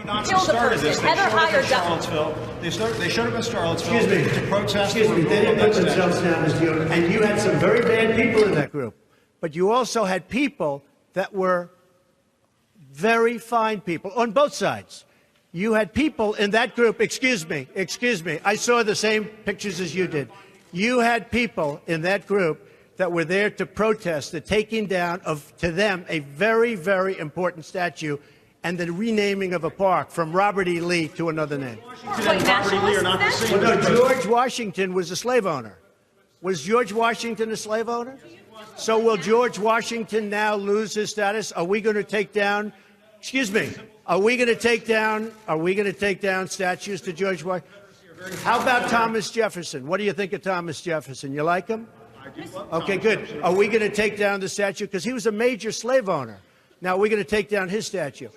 kill the person. Heather hired Charlottesville. They showed up in Charlottesville to protest. Excuse me. They didn't put themselves down, Mr. Yoder. And you had some very bad people in that group. But you also had people that were very fine people on both sides. You had people in that group, excuse me, I saw the same pictures as you did. You had people in that group that were there to protest the taking down of, to them, a very, very important statue and the renaming of a park from Robert E. Lee to another name. Well, no, George Washington was a slave owner. Was George Washington a slave owner? So will George Washington now lose his status? Are we going to take down, excuse me, are we going to take down statues to George Washington? How about Thomas Jefferson? What do you think of Thomas Jefferson? You like him? Okay, good. Are we going to take down the statue? Because he was a major slave owner. Now, we're going to take down his statue.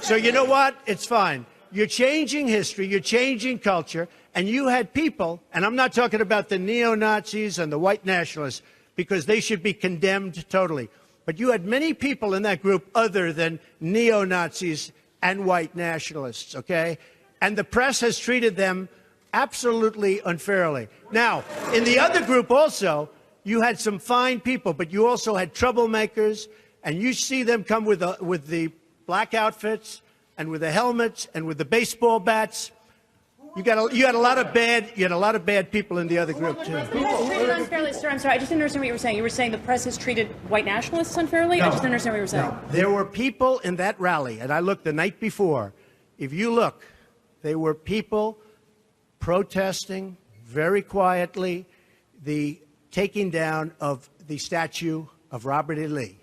So you know what? It's fine. You're changing history. You're changing culture. And you had people, and I'm not talking about the neo-Nazis and the white nationalists, because they should be condemned totally. But you had many people in that group other than neo-Nazis and white nationalists, okay? And the press has treated them absolutely unfairly. Now, in the other group also, you had some fine people, but you also had troublemakers, and you see them come with the black outfits and with the helmets and with the baseball bats. You had a lot of bad people in the other group too. Treated unfairly, sir. I'm sorry, I just didn't understand what you were saying. You were saying the press has treated white nationalists unfairly? No. I just didn't understand what you were saying. No. There were people in that rally, and I looked the night before. If you look, there were people protesting very quietly the taking down of the statue of Robert E. Lee.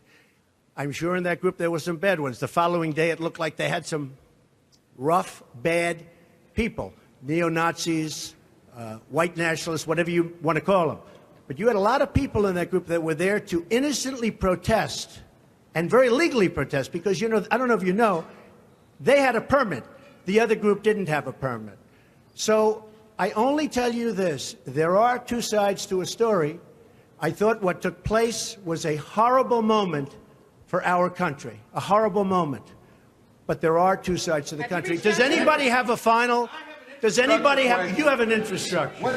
I'm sure in that group there were some bad ones. The following day, it looked like they had some rough, bad people. Neo-Nazis, white nationalists, whatever you want to call them. But you had a lot of people in that group that were there to innocently protest and very legally protest because, you know, I don't know if you know, they had a permit. The other group didn't have a permit. So I only tell you this. There are two sides to a story. I thought what took place was a horrible moment for our country, a horrible moment. But there are two sides to the country. Does anybody have a final? Does anybody have? You have an infrastructure.